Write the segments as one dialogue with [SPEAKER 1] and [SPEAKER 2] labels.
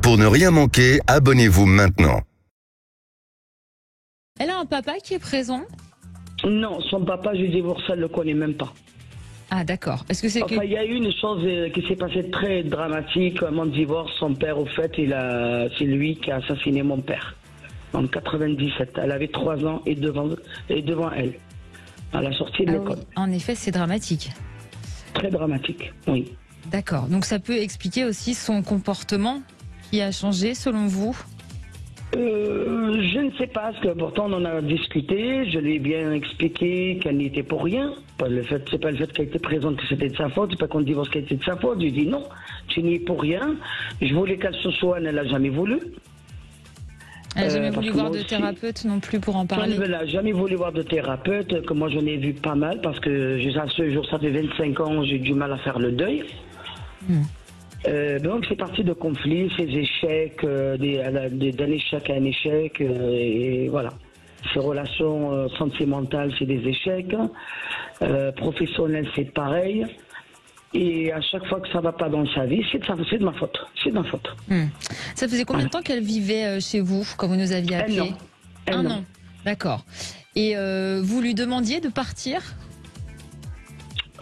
[SPEAKER 1] Pour ne rien manquer, abonnez-vous maintenant.
[SPEAKER 2] Elle a un papa qui est présent?
[SPEAKER 3] Non, son papa, je divorce, elle ne le connaît même pas.
[SPEAKER 2] Ah d'accord. Est-ce que c'est
[SPEAKER 3] Enfin, il y a eu une chose qui s'est passée très dramatique. Mon divorce, son père, au fait, c'est lui qui a assassiné mon père. En 97. Elle avait 3 ans et devant elle. À la sortie de l'école.
[SPEAKER 2] Oui. En effet, c'est dramatique.
[SPEAKER 3] Très dramatique, oui.
[SPEAKER 2] D'accord. Donc ça peut expliquer aussi son comportement qui a changé selon vous?
[SPEAKER 3] Je ne sais pas, parce que pourtant on en a discuté, je lui ai bien expliqué qu'elle n'y était pour rien. C'est pas le fait qu'elle était présente que c'était de sa faute, c'est pas qu'on divorce qu'elle était de sa faute. Je lui ai dit non, tu n'y es pour rien. Je voulais qu'elle se soigne, elle n'a jamais voulu.
[SPEAKER 2] Elle n'a jamais voulu voir de thérapeute non plus pour en parler?
[SPEAKER 3] Elle n'a jamais voulu voir de thérapeute, que moi j'en ai vu pas mal, parce que à ce jour, ça fait 25 ans, j'ai du mal à faire le deuil. Donc c'est parti de conflits, ces échecs, d'un échec à un échec, et voilà. Ces relations sentimentales, c'est des échecs. Professionnelles, c'est pareil. Et à chaque fois que ça ne va pas dans sa vie, c'est de ma faute. C'est de ma faute.
[SPEAKER 2] Ça faisait combien de temps qu'elle vivait chez vous, quand vous nous aviez appelé? Un an. D'accord. Et vous lui demandiez de partir?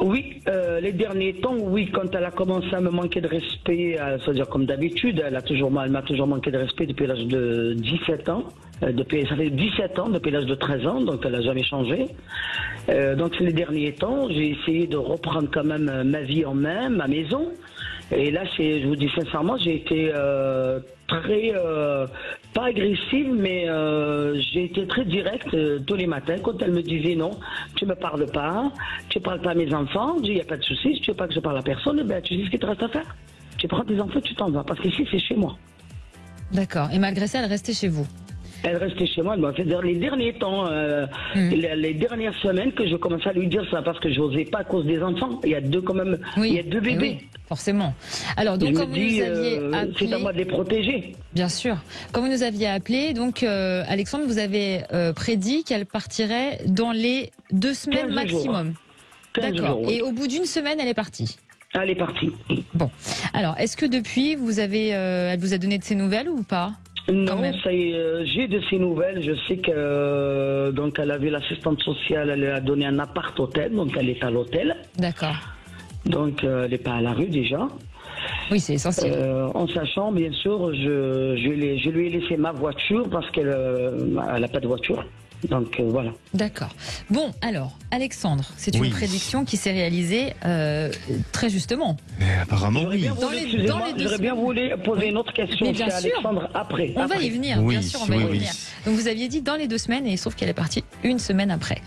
[SPEAKER 3] Oui, les derniers temps, oui, quand elle a commencé à me manquer de respect, c'est-à-dire comme d'habitude, elle m'a toujours manqué de respect depuis l'âge de 17 ans. Ça fait 17 ans, depuis l'âge de 13 ans, donc elle n'a jamais changé. Donc les derniers temps, j'ai essayé de reprendre quand même ma vie en main, ma maison. Et là, je vous dis sincèrement, j'ai été très, pas agressive, mais j'ai été très directe tous les matins. Quand elle me disait non, tu me parles pas, tu parles pas à mes enfants, je dis il n'y a pas de souci, si tu veux pas que je parle à personne, ben, tu dis ce qu'il te reste à faire. Tu prends tes enfants, tu t'en vas, parce qu'ici c'est chez moi.
[SPEAKER 2] D'accord. Et malgré ça, elle restait chez vous? Elle
[SPEAKER 3] restait chez moi. C'est-à-dire les derniers temps, les dernières semaines que je commençais à lui dire ça parce que je n'osais pas à cause des enfants. Il y a deux quand même, il y a 2 bébés.
[SPEAKER 2] Oui, forcément. Alors donc quand vous nous aviez appelé,
[SPEAKER 3] c'est à moi de les protéger.
[SPEAKER 2] Bien sûr. Quand vous nous aviez appelé, donc Alexandre, vous avez prédit qu'elle partirait dans les 2 semaines maximum. D'accord. Et au bout d'une semaine, elle est partie.
[SPEAKER 3] Elle est partie.
[SPEAKER 2] Bon. Alors, est-ce que depuis, elle vous a donné de ses nouvelles ou pas?
[SPEAKER 3] Non, j'ai de ses nouvelles. Je sais que donc elle a vu l'assistante sociale, elle lui a donné un appart-hôtel, donc elle est à l'hôtel.
[SPEAKER 2] D'accord.
[SPEAKER 3] Donc elle n'est pas à la rue déjà.
[SPEAKER 2] Oui, c'est essentiel.
[SPEAKER 3] En sachant, bien sûr, je lui ai laissé ma voiture parce qu'elle n'a pas de voiture. Donc voilà.
[SPEAKER 2] D'accord. Bon, alors, Alexandre, c'est une prédiction qui s'est réalisée très justement.
[SPEAKER 1] Apparemment, oui.
[SPEAKER 3] J'aurais bien voulu poser une autre question à Alexandre après.
[SPEAKER 2] On va y venir, bien sûr, on va y venir. Donc vous aviez dit dans les 2 semaines, et il se trouve qu'elle est partie 1 semaine après.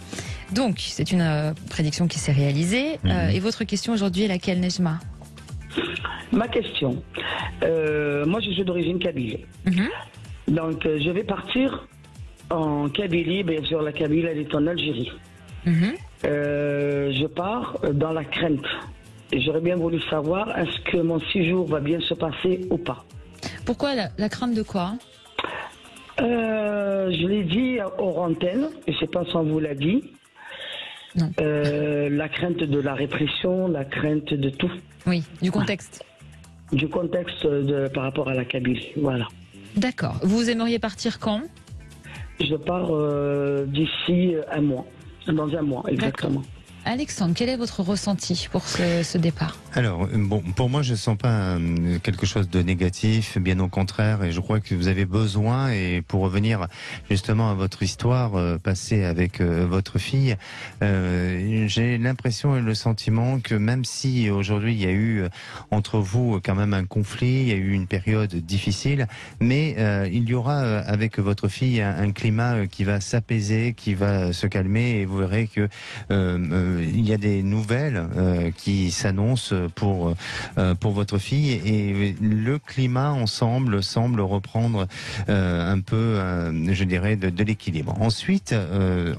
[SPEAKER 2] Donc, c'est une prédiction qui s'est réalisée. Et votre question aujourd'hui est laquelle, Nejma?
[SPEAKER 3] Ma question. Moi, je suis d'origine kabyle. Donc, je vais partir en Kabylie. Bien sûr, la Kabylie, elle est en Algérie. Je pars dans la crainte. Et j'aurais bien voulu savoir, est-ce que mon séjour va bien se passer ou pas?
[SPEAKER 2] Pourquoi la crainte de quoi?
[SPEAKER 3] Je l'ai dit hors antenne, et je ne sais pas si on vous l'a dit.
[SPEAKER 2] Non.
[SPEAKER 3] La crainte de la répression, la crainte de tout.
[SPEAKER 2] Oui, du contexte.
[SPEAKER 3] Du contexte par rapport à la Kabylie, voilà.
[SPEAKER 2] D'accord. Vous aimeriez partir quand?
[SPEAKER 3] Je pars d'ici un mois, dans un mois exactement.
[SPEAKER 2] Alexandre, quel est votre ressenti pour ce départ?
[SPEAKER 4] Alors, bon, pour moi, je ne sens pas quelque chose de négatif, bien au contraire, et je crois que vous avez besoin, et pour revenir justement à votre histoire passée avec votre fille, j'ai l'impression et le sentiment que même si aujourd'hui il y a eu entre vous quand même un conflit, il y a eu une période difficile, mais il y aura avec votre fille un climat qui va s'apaiser, qui va se calmer, et vous verrez que il y a des nouvelles qui s'annoncent pour votre fille, et le climat ensemble semble reprendre un peu, je dirais, de l'équilibre. Ensuite,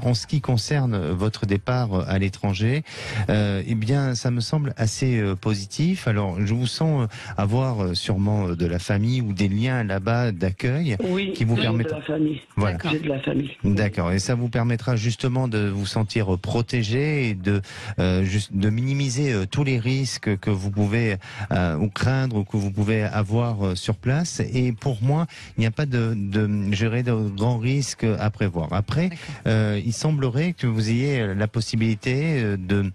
[SPEAKER 4] en ce qui concerne votre départ à l'étranger, eh bien, ça me semble assez positif. Alors, je vous sens avoir sûrement de la famille ou des liens là-bas d'accueil qui vous permettent.
[SPEAKER 3] De la famille.
[SPEAKER 4] Voilà.
[SPEAKER 3] J'ai de la famille.
[SPEAKER 4] D'accord. Et ça vous permettra justement de vous sentir protégé et de minimiser tous les risques que vous pouvez ou craindre ou que vous pouvez avoir sur place. Et pour moi, il n'y a pas de grands risques à prévoir. Après, il semblerait que vous ayez la possibilité de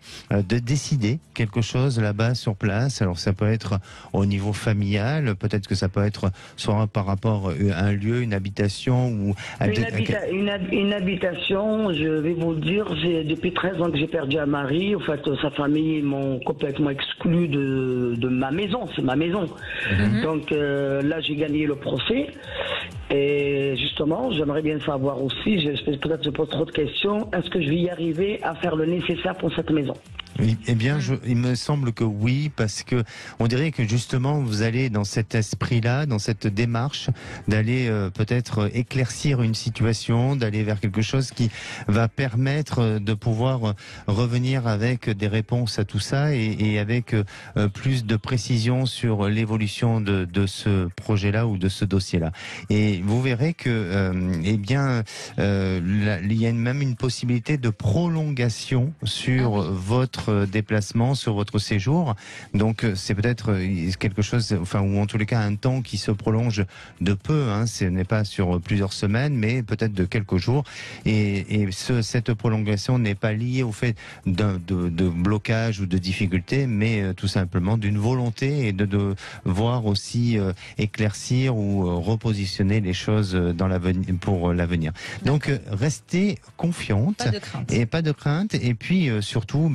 [SPEAKER 4] décider quelque chose là-bas sur place. Alors ça peut être au niveau familial, peut-être que ça peut être soit par rapport à un lieu, une habitation ou
[SPEAKER 3] une habitation. Je vais vous le dire, depuis 13 ans que j'ai perdu un mari. En fait, sa famille m'ont complètement exclu de ma maison. C'est ma maison. Donc là, j'ai gagné le procès. Et justement, j'aimerais bien savoir aussi, peut-être je pose trop de questions, est-ce que je vais y arriver à faire le nécessaire pour cette maison?
[SPEAKER 4] Oui, eh bien, il me semble que oui, parce que on dirait que justement vous allez dans cet esprit-là, dans cette démarche, d'aller peut-être éclaircir une situation, d'aller vers quelque chose qui va permettre de pouvoir revenir avec des réponses à tout ça et avec plus de précision sur l'évolution de ce projet-là ou de ce dossier-là. Et vous verrez que, eh bien, il y a même une possibilité de prolongation sur votre déplacement, sur votre séjour. Donc c'est peut-être quelque chose, enfin, ou en tous les cas un temps qui se prolonge de peu. Ce n'est pas sur plusieurs semaines, mais peut-être de quelques jours. Et cette prolongation n'est pas liée au fait de blocage ou de difficulté, mais tout simplement d'une volonté et de voir aussi éclaircir ou repositionner les choses dans pour l'avenir. Donc restez confiante et pas de crainte. Et puis surtout,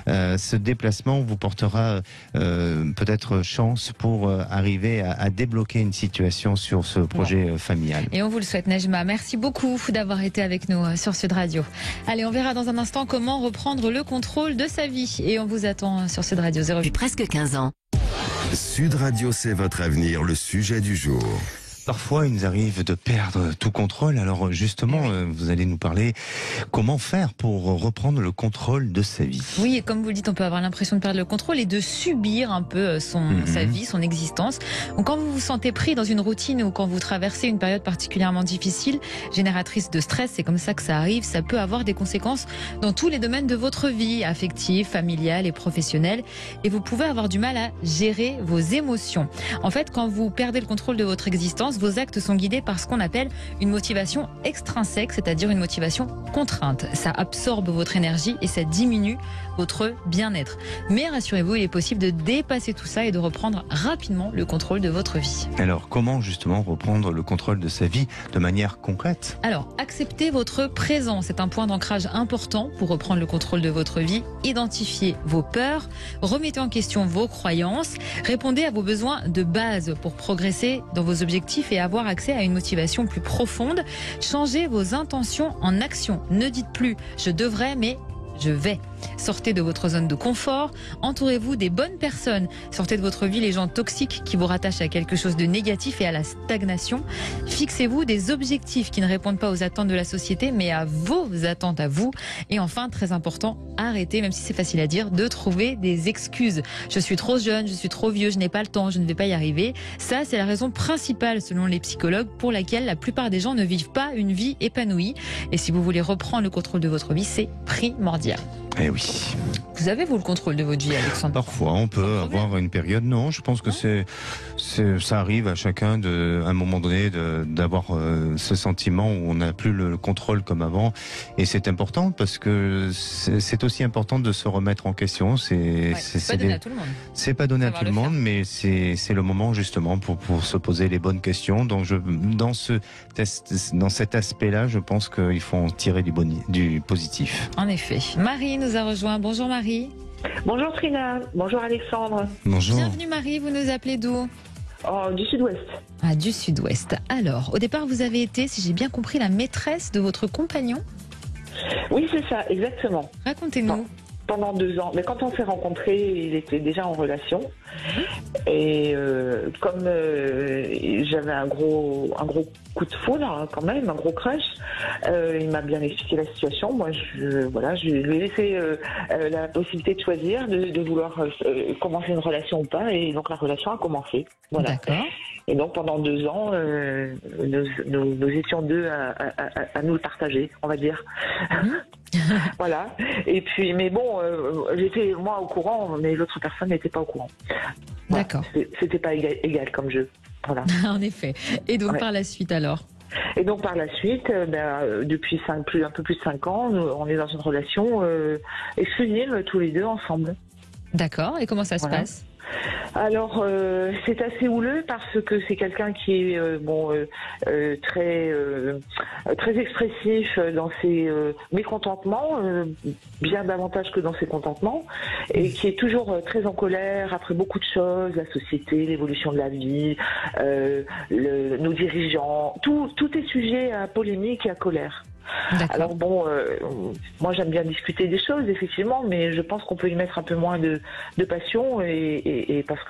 [SPEAKER 4] ce déplacement vous portera peut-être chance pour arriver à débloquer une situation sur ce projet familial.
[SPEAKER 2] Et on vous le souhaite, Nejma. Merci beaucoup d'avoir été avec nous sur Sud Radio. Allez, on verra dans un instant comment reprendre le contrôle de sa vie. Et on vous attend sur Sud Radio 08.
[SPEAKER 5] Depuis presque 15 ans.
[SPEAKER 1] Sud Radio, c'est votre avenir, le sujet du jour.
[SPEAKER 4] Parfois, il nous arrive de perdre tout contrôle. Alors justement, vous allez nous parler comment faire pour reprendre le contrôle de sa vie.
[SPEAKER 2] Oui, et comme vous le dites, on peut avoir l'impression de perdre le contrôle et de subir un peu sa vie, son existence. Donc, quand vous vous sentez pris dans une routine ou quand vous traversez une période particulièrement difficile, génératrice de stress, c'est comme ça que ça arrive, ça peut avoir des conséquences dans tous les domaines de votre vie, affective, familiale et professionnelle. Et vous pouvez avoir du mal à gérer vos émotions. En fait, quand vous perdez le contrôle de votre existence, vos actes sont guidés par ce qu'on appelle une motivation extrinsèque, c'est-à-dire une motivation contrainte. Ça absorbe votre énergie et ça diminue votre bien-être. Mais rassurez-vous, il est possible de dépasser tout ça et de reprendre rapidement le contrôle de votre vie.
[SPEAKER 4] Alors, comment justement reprendre le contrôle de sa vie de manière concrète?
[SPEAKER 2] Alors, acceptez votre présent. C'est un point d'ancrage important pour reprendre le contrôle de votre vie. Identifiez vos peurs, remettez en question vos croyances, répondez à vos besoins de base pour progresser dans vos objectifs et avoir accès à une motivation plus profonde. Changez vos intentions en action. Ne dites plus « je devrais » mais « je vais ». Sortez de votre zone de confort, entourez-vous des bonnes personnes, sortez de votre vie les gens toxiques qui vous rattachent à quelque chose de négatif et à la stagnation. Fixez-vous des objectifs qui ne répondent pas aux attentes de la société mais à vos attentes à vous. Et enfin, très important, arrêtez, même si c'est facile à dire, de trouver des excuses. Je suis trop jeune, je suis trop vieux, je n'ai pas le temps, je ne vais pas y arriver. Ça, c'est la raison principale, selon les psychologues, pour laquelle la plupart des gens ne vivent pas une vie épanouie. Et si vous voulez reprendre le contrôle de votre vie, c'est primordial.
[SPEAKER 4] Eh oui.
[SPEAKER 2] Vous avez, vous, le contrôle de votre vie, Alexandre?
[SPEAKER 4] Parfois, on peut avoir une période. Non, je pense que ça arrive à chacun à un moment donné d'avoir ce sentiment où on n'a plus le contrôle comme avant. Et c'est important parce que c'est aussi important de se remettre en question. C'est
[SPEAKER 2] pas donné à tout le monde.
[SPEAKER 4] C'est pas donné à tout le monde, mais c'est le moment justement pour se poser les bonnes questions. Donc dans cet aspect-là, je pense qu'il faut en tirer du positif.
[SPEAKER 2] En effet. Marie nous a rejoint. Bonjour Marie.
[SPEAKER 6] Bonjour Trina, bonjour Alexandre.
[SPEAKER 4] Bonjour.
[SPEAKER 2] Bienvenue Marie, vous nous appelez d'où?
[SPEAKER 6] Du sud-ouest.
[SPEAKER 2] Ah, du sud-ouest. Alors, au départ, vous avez été, si j'ai bien compris, la maîtresse de votre compagnon?
[SPEAKER 6] Oui, c'est ça, exactement.
[SPEAKER 2] Racontez-nous.
[SPEAKER 6] Pendant 2 ans. Mais quand on s'est rencontrés, il était déjà en relation. Et comme j'avais un gros coup de foudre, quand même, un gros crush, il m'a bien expliqué la situation. Moi, je lui ai laissé la possibilité de choisir, de vouloir commencer une relation ou pas. Et donc, la relation a commencé. Voilà.
[SPEAKER 2] D'accord.
[SPEAKER 6] Et donc, pendant 2 ans, nous étions deux à nous le partager, on va dire. Voilà. Et puis, mais bon, j'étais moi au courant, mais l'autre personne n'était pas au courant. Voilà.
[SPEAKER 2] D'accord.
[SPEAKER 6] C'était pas égal comme jeu. Voilà.
[SPEAKER 2] En effet. Et donc, par la suite, alors?
[SPEAKER 6] Et donc par la suite, depuis un peu plus de 5 ans, on est dans une relation exclusive tous les deux ensemble.
[SPEAKER 2] D'accord. Et comment ça se passe?
[SPEAKER 6] Alors c'est assez houleux parce que c'est quelqu'un qui est très expressif dans ses mécontentements, bien davantage que dans ses contentements, et qui est toujours très en colère après beaucoup de choses, la société, l'évolution de la vie, nos dirigeants, tout est sujet à polémique et à colère. Alors bon, moi j'aime bien discuter des choses effectivement, mais je pense qu'on peut y mettre un peu moins de passion et parce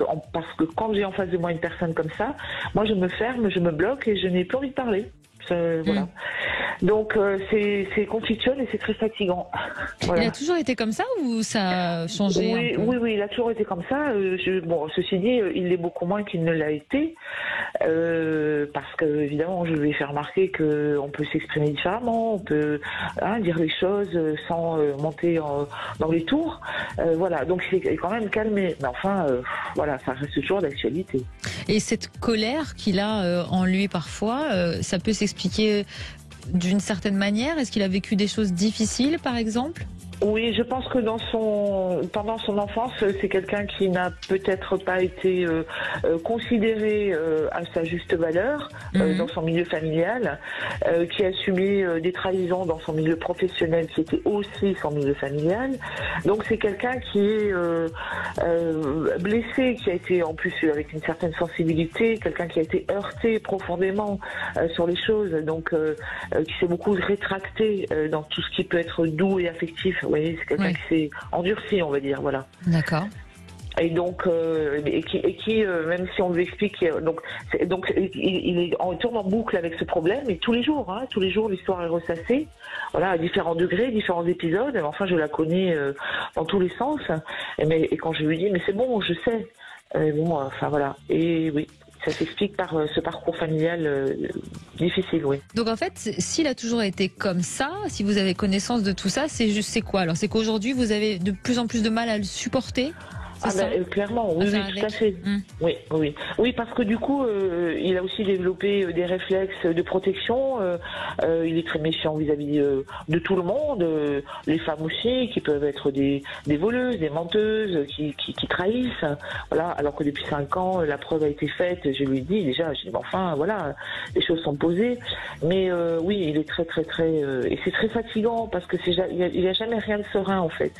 [SPEAKER 6] que quand j'ai en face de moi une personne comme ça, moi je me ferme, je me bloque et je n'ai plus envie de parler. Voilà. Donc c'est conflictuel et c'est très fatigant. Voilà.
[SPEAKER 2] Il a toujours été comme ça ou ça a changé?
[SPEAKER 6] Oui, il a toujours été comme ça. Ceci dit, il l'est beaucoup moins qu'il ne l'a été, parce que évidemment, je lui ai fait remarquer qu'on peut s'exprimer différemment, on peut dire les choses sans monter dans les tours. Voilà, donc il est quand même calmé. Mais enfin, voilà, ça reste toujours d'actualité.
[SPEAKER 2] Et cette colère qu'il a en lui parfois, ça peut s'expliquer d'une certaine manière? Est-ce qu'il a vécu des choses difficiles, par exemple?
[SPEAKER 6] Oui, je pense que pendant son enfance, c'est quelqu'un qui n'a peut-être pas été considéré à sa juste valeur dans son milieu familial, qui a subi des trahisons dans son milieu professionnel, qui était aussi son milieu familial. Donc c'est quelqu'un qui est blessé, qui a été en plus avec une certaine sensibilité, quelqu'un qui a été heurté profondément sur les choses, donc qui s'est beaucoup rétracté dans tout ce qui peut être doux et affectif. Vous voyez, c'est quelqu'un qui s'est endurci, on va dire, voilà.
[SPEAKER 2] D'accord.
[SPEAKER 6] Et donc, qui même si on lui explique, il tourne en boucle avec ce problème, et tous les jours, l'histoire est ressassée, voilà, à différents degrés, différents épisodes. Enfin, je la connais dans tous les sens. Et quand je lui dis, mais c'est bon, je sais. Enfin voilà. Et oui. Ça s'explique par ce parcours familial difficile, oui.
[SPEAKER 2] Donc en fait, s'il a toujours été comme ça, si vous avez connaissance de tout ça, c'est quoi? Alors c'est qu'aujourd'hui, vous avez de plus en plus de mal à le supporter?
[SPEAKER 6] Clairement, oui, tout à fait. Oui, parce que du coup, il a aussi développé des réflexes de protection. Il est très méfiant vis-à-vis de tout le monde, les femmes aussi, qui peuvent être des voleuses, des menteuses, qui trahissent. Voilà, alors que depuis 5 ans, la preuve a été faite. Je lui ai dit déjà, enfin, voilà, les choses sont posées. Mais oui, il est très, très, très, et c'est très fatigant parce que il n'y a jamais rien de serein en fait.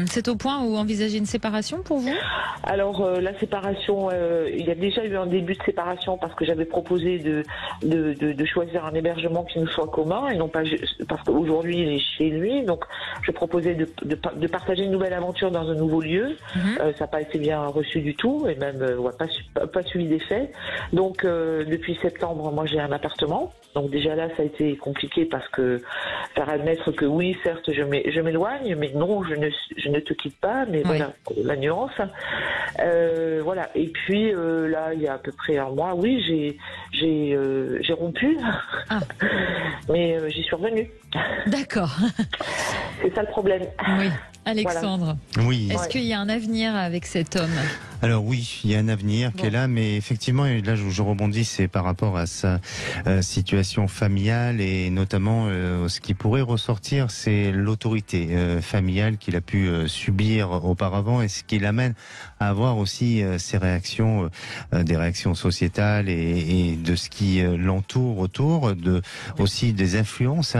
[SPEAKER 2] C'est au point où envisager une séparation pour vous?
[SPEAKER 6] Alors la séparation, il y a déjà eu un début de séparation parce que j'avais proposé de choisir un hébergement qui nous soit commun et non pas parce qu'aujourd'hui il est chez lui, donc je proposais de partager une nouvelle aventure dans un nouveau lieu. Ça n'a pas été bien reçu du tout et même pas suivi d'effet. Donc depuis septembre, moi j'ai un appartement. Donc déjà là, ça a été compliqué parce que faire admettre que oui, certes, je m'éloigne, mais non, je ne te quitte pas, mais voilà la nuance. Voilà. Et puis là, il y a à peu près un mois, oui, j'ai rompu, mais j'y suis revenue.
[SPEAKER 2] D'accord.
[SPEAKER 6] C'est ça le problème.
[SPEAKER 2] Oui. Alexandre,
[SPEAKER 4] oui.
[SPEAKER 2] Est-ce qu'il y a un avenir avec cet homme?
[SPEAKER 4] Alors oui, il y a un avenir qui est là, mais effectivement, et là je rebondis, c'est par rapport à sa situation familiale et notamment ce qui pourrait ressortir, c'est l'autorité familiale qu'il a pu subir auparavant et ce qui l'amène à avoir aussi ses réactions, des réactions sociétales et de ce qui l'entoure autour, aussi des influences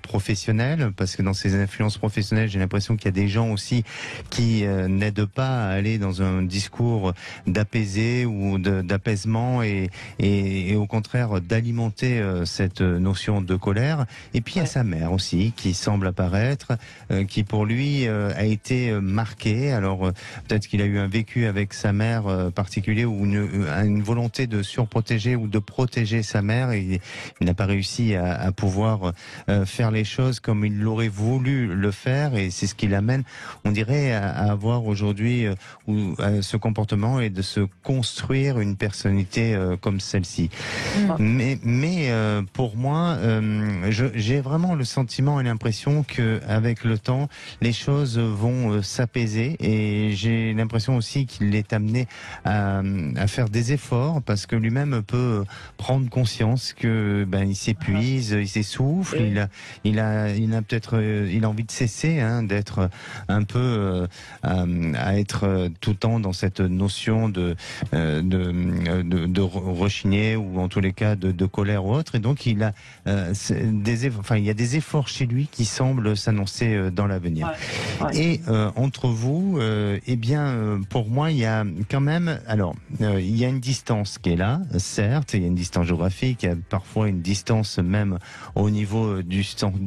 [SPEAKER 4] professionnelles, parce que dans ces influences professionnelles, j'ai l'impression qu'il y a des gens aussi qui n'aident pas à aller dans un discours d'apaiser ou d'apaisement et au contraire d'alimenter cette notion de colère. Et puis il y a sa mère aussi qui semble apparaître, qui pour lui a été marquée. Alors peut-être qu'il a eu un vécu avec sa mère particulier ou une volonté de surprotéger ou de protéger sa mère et il n'a pas réussi à pouvoir faire les choses comme il l'aurait voulu le faire et c'est ce qui l'amène, on dirait, à avoir aujourd'hui ou ce comportement et de se construire une personnalité comme celle-ci. Mais pour moi, j'ai vraiment le sentiment et l'impression que avec le temps, les choses vont s'apaiser, et j'ai l'impression aussi qu'il est amené à faire des efforts, parce que lui-même peut prendre conscience que il s'épuise, il s'essouffle, il a peut-être il a envie de cesser d'être un peu à être tout le temps dans cette notion de rechigner, ou en tous les cas de colère ou autre, et donc il a il y a des efforts chez lui qui semblent s'annoncer dans l'avenir. Et entre vous, pour moi, il y a quand même, il y a une distance qui est là, certes, il y a une distance géographique, il y a parfois une distance même au niveau du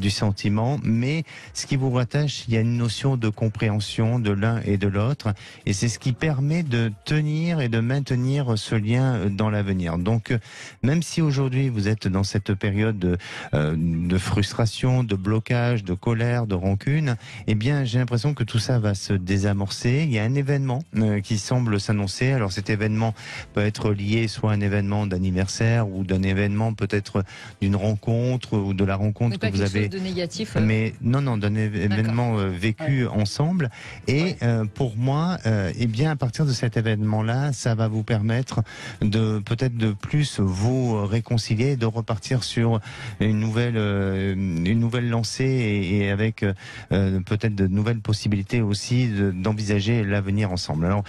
[SPEAKER 4] sentiment, mais ce qui vous rattache, il y a une notion de compréhension de l'un et de l'autre, et c'est ce qui permet de tenir et de maintenir ce lien dans l'avenir. Donc, même si aujourd'hui vous êtes dans cette période de frustration, de blocage, de colère, de rancune, j'ai l'impression que tout ça va se désamorcer. Il y a un événement qui semble s'annoncer. Alors cet événement peut être lié soit à un événement d'anniversaire, ou d'un événement peut-être d'une rencontre, ou de la rencontre que vous avez.
[SPEAKER 2] De négatif.
[SPEAKER 4] Mais non, d'un événement vécu ensemble. Et pour moi, à partir de cet événement-là, ça va vous permettre de peut-être de plus vous réconcilier, de repartir sur une nouvelle lancée, et avec peut-être de nouvelles possibilités aussi d'envisager l'avenir ensemble. Alors,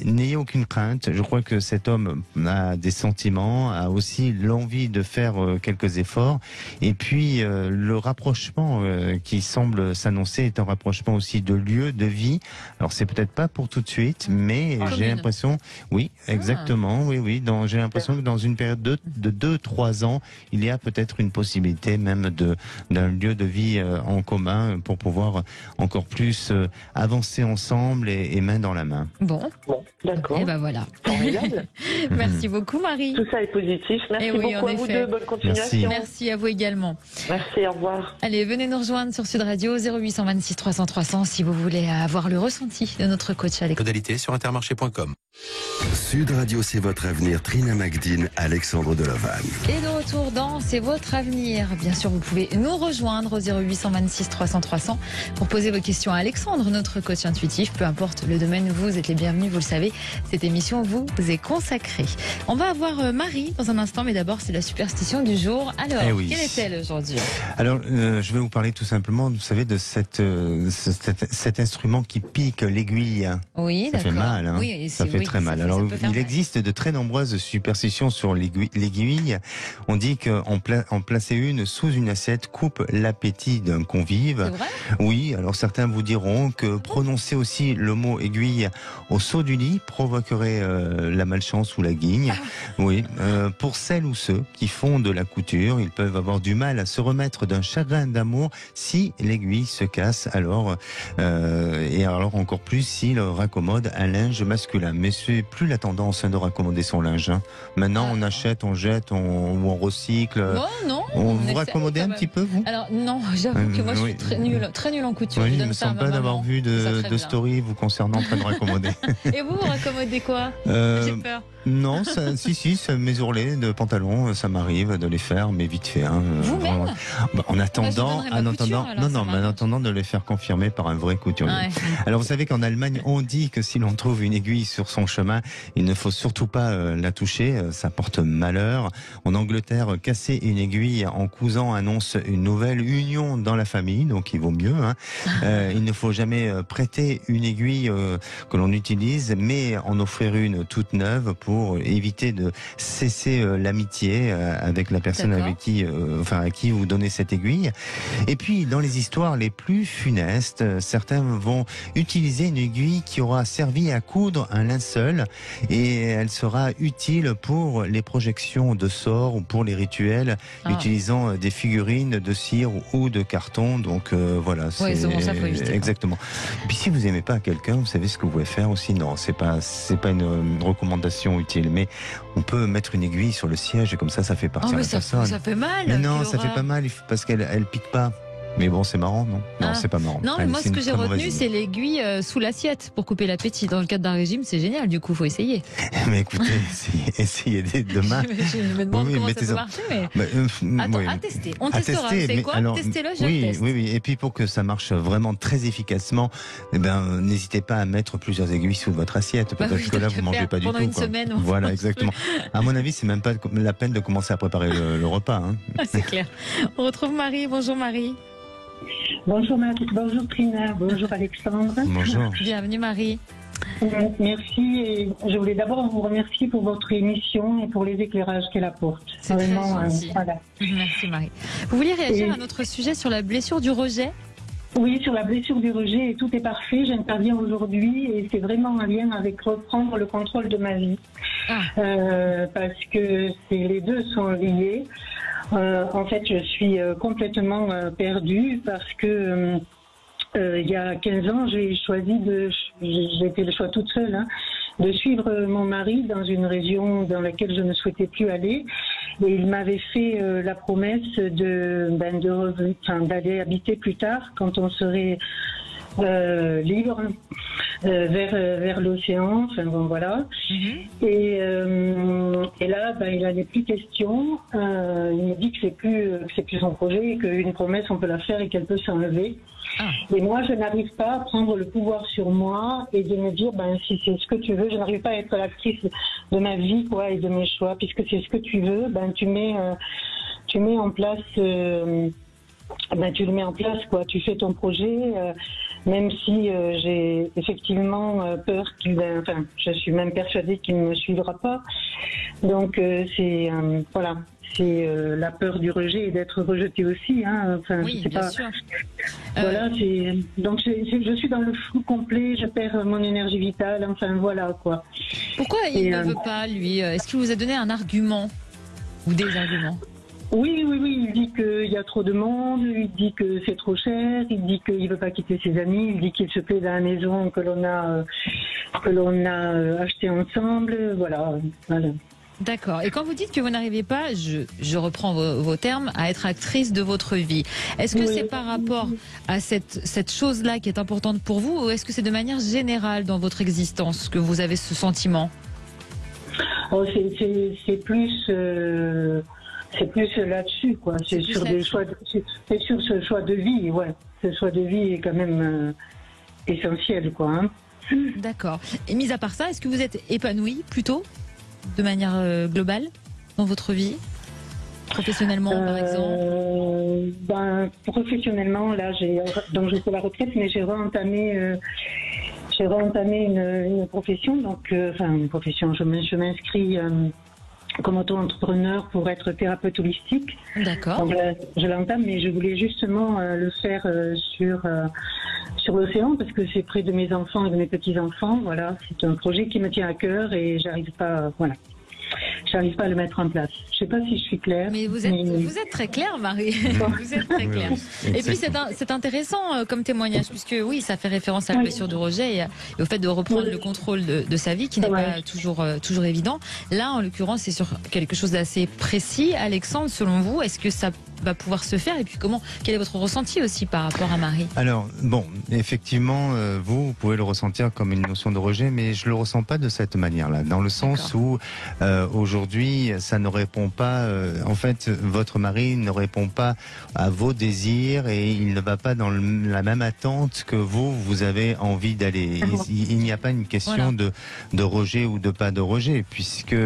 [SPEAKER 4] n'ayez aucune crainte. Je crois que cet homme a des sentiments, a aussi l'envie de faire quelques efforts. Et puis, le rapprochement qui semble s'annoncer est un rapprochement aussi de lieu, de vie. Alors, c'est peut-être pas pour tout de suite, mais j'ai l'impression, oui, exactement, oui. J'ai l'impression que dans une période de 2-3 ans, il y a peut-être une possibilité même d'un lieu de vie en commun, pour pouvoir encore plus avancer ensemble et main dans la main.
[SPEAKER 2] Bon,
[SPEAKER 6] d'accord.
[SPEAKER 2] Et voilà.
[SPEAKER 6] Formidable.
[SPEAKER 2] Merci beaucoup, Marie.
[SPEAKER 6] Tout ça est positif. Merci beaucoup à vous deux. Bonne continuation.
[SPEAKER 2] Merci à vous également.
[SPEAKER 6] Merci, au revoir.
[SPEAKER 2] Allez, venez nous rejoindre sur Sud Radio 0826 300 300 si vous voulez avoir le ressenti de notre coach Alex.
[SPEAKER 5] Modalité sur intermarché.com.
[SPEAKER 1] Sud Radio, c'est votre avenir. Trina Magdine, Alexandre Delovan.
[SPEAKER 2] Et de retour dans C'est votre avenir. Bien sûr, vous pouvez nous rejoindre au 0826 300 300 pour poser vos questions à Alexandre, notre coach intuitif. Peu importe le domaine, vous êtes les bienvenus, vous le savez. Cette émission vous est consacrée. On va avoir Marie dans un instant, mais d'abord, c'est la superstition du jour. Alors, quelle est-elle aujourd'hui?
[SPEAKER 4] Alors, je vais vous parler tout simplement, vous savez, de cet instrument qui pique, l'aiguille.
[SPEAKER 2] Oui,
[SPEAKER 4] ça
[SPEAKER 2] d'accord.
[SPEAKER 4] fait mal,
[SPEAKER 2] Oui,
[SPEAKER 4] ça fait très mal. Alors, il existe de très nombreuses superstitions sur l'aiguille. On dit qu'en placer une sous une assiette coupe l'appétit d'un convive.
[SPEAKER 2] C'est vrai?
[SPEAKER 4] Oui, alors certains vous diront que prononcer aussi le mot aiguille au saut du lit provoquerait la malchance ou la guigne. Oui, pour celles ou ceux qui font de la couture, ils peuvent avoir du mal à se remettre d'un chagrin d'amour si l'aiguille se casse. Alors encore plus s'il raccommode un linge masculin. Mais c'est plus la tendance de raccommoder son linge. Maintenant, on achète, on jette, ou on recycle.
[SPEAKER 2] Non.
[SPEAKER 4] Vous raccommodez un petit peu, vous?
[SPEAKER 2] Alors non, j'avoue que moi je suis très nulle en couture.
[SPEAKER 4] Oui, il me semble pas d'avoir vu de story vous concernant en train de raccommoder.
[SPEAKER 2] Et vous raccommodez quoi? J'ai peur.
[SPEAKER 4] Non, si, mes ourlets de pantalon, ça m'arrive de les faire, mais vite fait.
[SPEAKER 2] Vous-même?
[SPEAKER 4] En attendant de les faire confirmer par un vrai couturier.
[SPEAKER 2] Ouais.
[SPEAKER 4] Alors vous savez qu'en Allemagne, on dit que si l'on trouve une aiguille sur son chemin, il ne faut surtout pas la toucher, ça porte malheur. En Angleterre, casser une aiguille en cousant annonce une nouvelle union dans la famille, donc il vaut mieux. Il ne faut jamais prêter une aiguille que l'on utilise, mais en offrir une toute neuve pour éviter de cesser l'amitié avec la personne avec qui, à qui vous donnez cette aiguille. Et puis, dans les histoires les plus funestes, certains vont utiliser une aiguille qui aura servi à coudre un linceul, et elle sera utile pour les projections de sorts ou pour les rituels utilisant des figurines de cire ou de carton. Donc voilà,
[SPEAKER 2] ça faut éviter.
[SPEAKER 4] Exactement. Et puis si vous aimez pas quelqu'un, vous savez ce que vous pouvez faire aussi. Non, c'est pas une recommandation utile, mais on peut mettre une aiguille sur le siège et comme ça fait partir la personne.
[SPEAKER 2] Ça fait mal.
[SPEAKER 4] Mais non, ça fait pas mal parce qu'elle pique pas. Mais bon, c'est marrant, non? Non,
[SPEAKER 2] Ah.
[SPEAKER 4] c'est pas marrant.
[SPEAKER 2] Non, mais
[SPEAKER 4] Allez,
[SPEAKER 2] moi,
[SPEAKER 4] c'est
[SPEAKER 2] ce que
[SPEAKER 4] une
[SPEAKER 2] j'ai
[SPEAKER 4] très mauvaise
[SPEAKER 2] retenu,
[SPEAKER 4] idée.
[SPEAKER 2] c'est l'aiguille sous l'assiette pour couper l'appétit. Dans le cadre d'un régime, c'est génial. Du coup, faut essayer.
[SPEAKER 4] Mais écoutez, essayez demain.
[SPEAKER 2] Je me demande
[SPEAKER 4] Oui,
[SPEAKER 2] comment ça
[SPEAKER 4] mettez
[SPEAKER 2] peut
[SPEAKER 4] ça.
[SPEAKER 2] marcher, mais.
[SPEAKER 4] Bah,
[SPEAKER 2] Attends,
[SPEAKER 4] oui.
[SPEAKER 2] à tester. On
[SPEAKER 4] À
[SPEAKER 2] testera.
[SPEAKER 4] tester,
[SPEAKER 2] C'est
[SPEAKER 4] mais
[SPEAKER 2] quoi?
[SPEAKER 4] alors,
[SPEAKER 2] Testez-le, je le
[SPEAKER 4] oui,
[SPEAKER 2] teste.
[SPEAKER 4] oui, oui. Et puis pour que ça marche vraiment très efficacement, eh ben, n'hésitez pas à mettre plusieurs aiguilles sous votre assiette.
[SPEAKER 2] Bah
[SPEAKER 4] Peut-être
[SPEAKER 2] oui,
[SPEAKER 4] que là,
[SPEAKER 2] tant
[SPEAKER 4] vous
[SPEAKER 2] qu'à
[SPEAKER 4] mangez
[SPEAKER 2] faire,
[SPEAKER 4] pas du
[SPEAKER 2] pendant
[SPEAKER 4] tout.
[SPEAKER 2] une
[SPEAKER 4] quoi.
[SPEAKER 2] semaine, on
[SPEAKER 4] Voilà,
[SPEAKER 2] mange
[SPEAKER 4] exactement. À mon avis, c'est même pas la peine de commencer à préparer le repas. Hein.
[SPEAKER 2] Ah, c'est clair. On retrouve Marie. Bonjour Marie.
[SPEAKER 5] Bonjour bonjour Trina, bonjour Alexandre.
[SPEAKER 4] Bonjour.
[SPEAKER 2] Bienvenue Marie.
[SPEAKER 5] Merci et je voulais d'abord vous remercier pour votre émission et pour les éclairages qu'elle apporte.
[SPEAKER 2] C'est très gentil.
[SPEAKER 5] Voilà.
[SPEAKER 2] Merci Marie. Vous vouliez réagir
[SPEAKER 5] Et-
[SPEAKER 2] à notre sujet sur la blessure du rejet?
[SPEAKER 5] Oui, sur la blessure du rejet, tout est parfait. J'interviens aujourd'hui et c'est vraiment un lien avec reprendre le contrôle de ma vie. Parce que les deux sont liés. En fait, je suis complètement perdue parce que il y a 15 ans, j'ai fait le choix toute seule, hein, de suivre mon mari dans une région dans laquelle je ne souhaitais plus aller. Et il m'avait fait la promesse d'aller habiter plus tard, quand on serait libre, vers l'océan. Enfin bon, voilà. Et là, il n'en est plus question. Il me dit que c'est plus son projet, qu'une promesse on peut la faire et qu'elle peut s'enlever. Et moi, je n'arrive pas à prendre le pouvoir sur moi et de me dire, si c'est ce que tu veux, je n'arrive pas à être l'actrice de ma vie, quoi, et de mes choix, puisque c'est ce que tu veux, tu mets en place, tu le mets en place, quoi. Tu fais ton projet, même si j'ai effectivement peur je suis même persuadée qu'il ne me suivra pas. Donc voilà. C'est la peur du rejet et d'être rejeté aussi. Hein.
[SPEAKER 2] Oui,
[SPEAKER 5] je sais
[SPEAKER 2] bien
[SPEAKER 5] pas.
[SPEAKER 2] sûr.
[SPEAKER 5] Voilà, donc je suis dans le flou complet, je perds mon énergie vitale, enfin voilà quoi.
[SPEAKER 2] Pourquoi il ne veut pas, lui? Est-ce qu'il vous a donné un argument ou des arguments?
[SPEAKER 5] Oui, il dit qu'il y a trop de monde, il dit que c'est trop cher, il dit qu'il ne veut pas quitter ses amis, il dit qu'il se plaît dans la maison que l'on a achetée ensemble, voilà.
[SPEAKER 2] D'accord. Et quand vous dites que vous n'arrivez pas, je reprends vos termes, à être actrice de votre vie, est-ce que c'est par rapport à cette chose-là qui est importante pour vous, ou est-ce que c'est de manière générale dans votre existence que vous avez ce sentiment?
[SPEAKER 5] C'est plus là-dessus, quoi. C'est sur des choix, c'est sur ce choix de vie, ouais. Ce choix de vie est quand même essentiel, quoi. Hein.
[SPEAKER 2] D'accord. Et mis à part ça, est-ce que vous êtes épanouie plutôt, de manière globale, dans votre vie, professionnellement par exemple?
[SPEAKER 5] Professionnellement, là, donc je fais la retraite, mais j'ai réentamé une profession, donc une profession. Je m'inscris comme auto-entrepreneur pour être thérapeute holistique.
[SPEAKER 2] D'accord.
[SPEAKER 5] Donc, je l'entame, mais je voulais justement le faire sur l'océan parce que c'est près de mes enfants et de mes petits-enfants. Voilà, c'est un projet qui me tient à cœur et j'arrive pas à le mettre en place. Je sais pas si je suis claire.
[SPEAKER 2] Mais vous êtes très claire, Marie. Vous êtes très claire. Et puis c'est intéressant comme témoignage, puisque oui, ça fait référence à la blessure du rejet et au fait de reprendre le contrôle de sa vie, qui n'est pas toujours évident. Là, en l'occurrence, c'est sur quelque chose d'assez précis. Alexandre, selon vous, est-ce que ça va pouvoir se faire? Et puis quel est votre ressenti aussi par rapport à Marie?
[SPEAKER 4] Alors, bon, effectivement, vous pouvez le ressentir comme une notion de rejet, mais je le ressens pas de cette manière-là, dans le sens où aujourd'hui, ça ne répond pas, en fait, votre mari ne répond pas à vos désirs et il ne va pas dans la même attente que vous avez envie d'aller. Il n'y a pas une question de rejet ou de pas de rejet, puisque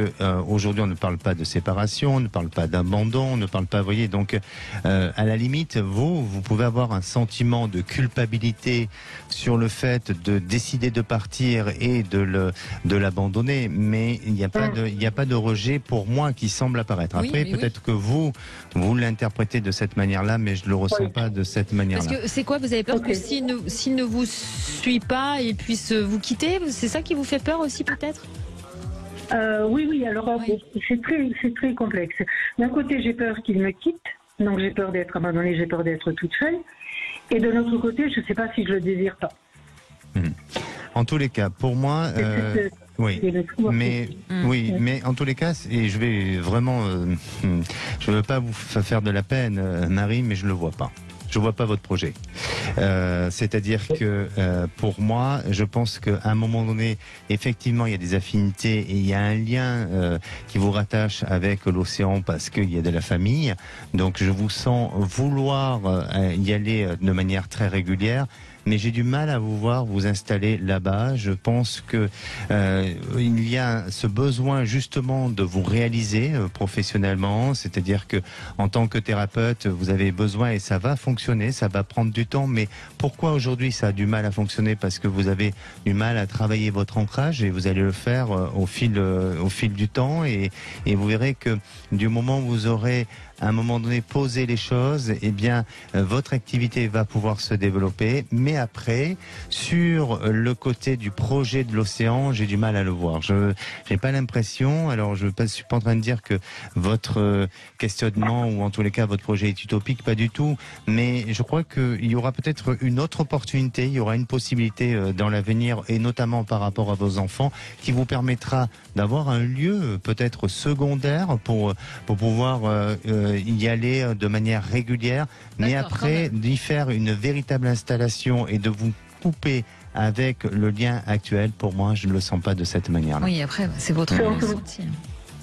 [SPEAKER 4] aujourd'hui, on ne parle pas de séparation, on ne parle pas d'abandon, on ne parle pas, vous voyez, donc à la limite, vous pouvez avoir un sentiment de culpabilité sur le fait de décider de partir et de l'abandonner, mais il n'y a pas de rejet pour moi qui semble apparaître. Après, peut-être que vous l'interprétez de cette manière-là, mais je ne le ressens pas de cette manière-là.
[SPEAKER 2] Parce que c'est quoi? Vous avez peur que s'il ne vous suit pas, il puisse vous quitter? C'est ça qui vous fait peur aussi, peut-être?
[SPEAKER 5] Oui, alors c'est très complexe. D'un côté, j'ai peur qu'il me quitte, donc j'ai peur d'être abandonnée, j'ai peur d'être toute seule. Et de l'autre côté, je ne sais pas si je le désire pas.
[SPEAKER 4] En tous les cas, pour moi, oui, mais en tous les cas, et je vais vraiment, je veux pas vous faire de la peine, Marie, mais je le vois pas. je vois pas votre projet. C'est-à-dire que pour moi, je pense qu'à un moment donné, effectivement, il y a des affinités et il y a un lien qui vous rattache avec l'océan parce qu'il y a de la famille. Donc je vous sens vouloir y aller de manière très régulière. Mais j'ai du mal à vous voir vous installer là-bas. Je pense que il y a ce besoin justement de vous réaliser professionnellement, c'est-à-dire que en tant que thérapeute, vous avez besoin et ça va fonctionner, ça va prendre du temps. Mais pourquoi aujourd'hui ça a du mal à fonctionner? Parce que vous avez du mal à travailler votre ancrage et vous allez le faire au fil du temps et vous verrez que du moment où vous aurez à un moment donné poser les choses, eh bien votre activité va pouvoir se développer. Mais après, sur le côté du projet de l'océan, j'ai du mal à le voir. Je n'ai pas l'impression. Alors je ne suis pas en train de dire que votre questionnement ou en tous les cas votre projet est utopique, pas du tout. Mais je crois qu'il y aura peut-être une autre opportunité, il y aura une possibilité dans l'avenir et notamment par rapport à vos enfants qui vous permettra d'avoir un lieu peut-être secondaire pour pouvoir y aller de manière régulière, mais après d'y faire une véritable installation et de vous couper avec le lien actuel, pour moi, je ne le sens pas de cette manière-là.
[SPEAKER 2] Oui, après, c'est votre ressenti.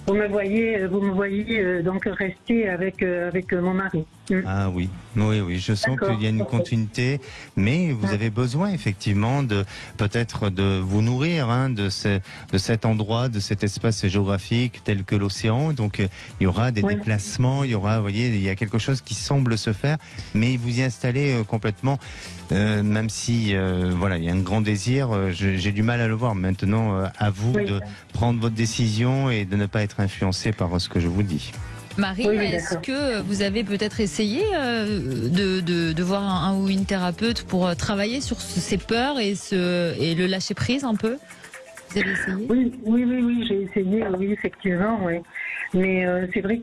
[SPEAKER 5] Vous me voyez donc rester avec mon mari.
[SPEAKER 4] Ah oui, je sens qu'il y a une continuité, mais vous avez besoin effectivement de peut-être de vous nourrir de cet endroit, de cet espace géographique tel que l'océan. Donc il y aura des déplacements, il y aura, vous voyez, il y a quelque chose qui semble se faire, mais vous y installez complètement, même si voilà, il y a un grand désir. J'ai du mal à le voir. Maintenant, à vous de prendre votre décision et de ne pas être influencé par ce que je vous dis.
[SPEAKER 2] Marie, est-ce que vous avez peut-être essayé de voir un ou une thérapeute pour travailler sur ces peurs et le lâcher prise un peu? Vous avez essayé?
[SPEAKER 5] Oui, j'ai essayé, oui, effectivement, oui. Mais c'est vrai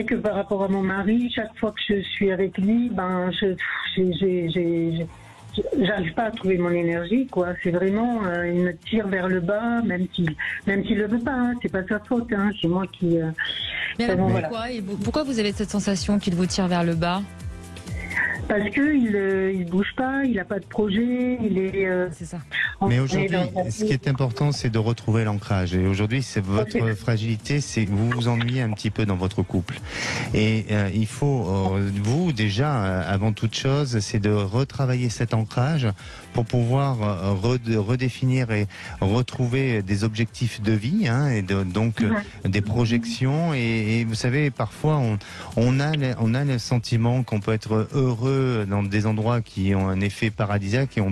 [SPEAKER 5] que par rapport à mon mari, chaque fois que je suis avec lui, j'arrive pas à trouver mon énergie, quoi. C'est vraiment, il me tire vers le bas, même s'il le veut pas. C'est pas sa faute, c'est moi qui.
[SPEAKER 2] Mais pourquoi vous avez cette sensation qu'il vous tire vers le bas?
[SPEAKER 5] Parce que il bouge pas, il a pas de projet, il est.
[SPEAKER 2] C'est ça.
[SPEAKER 4] Mais aujourd'hui, ce qui est important, c'est de retrouver l'ancrage. Et aujourd'hui, c'est votre fragilité, c'est que vous vous ennuyez un petit peu dans votre couple. Et il faut, vous déjà, avant toute chose, c'est de retravailler cet ancrage pour pouvoir redéfinir et retrouver des objectifs de vie, et donc des projections. Et vous savez, parfois, on a le sentiment qu'on peut être heureux dans des endroits qui ont un effet paradisiaque et on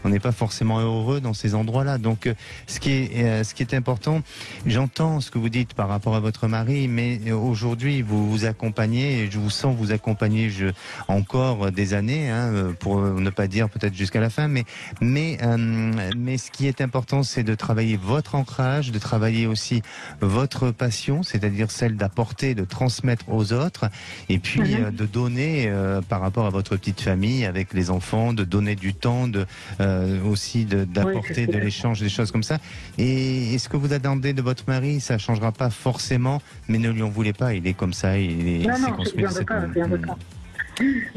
[SPEAKER 4] n'est pas forcément heureux dans ces endroits-là. Donc, ce qui est important, j'entends ce que vous dites par rapport à votre mari, mais aujourd'hui, vous vous accompagnez et je vous sens vous accompagner encore des années, pour ne pas dire peut-être jusqu'à la fin, mais ce qui est important, c'est de travailler votre ancrage, de travailler aussi votre passion, c'est-à-dire celle d'apporter, de transmettre aux autres, et puis de donner par rapport à votre petite famille avec les enfants, de donner du temps, aussi d'apporter de l'échange, des choses comme ça. Et ce que vous attendez de votre mari, ça changera pas forcément, mais ne lui en voulez pas, il est comme ça, il s'est construit de cette manière.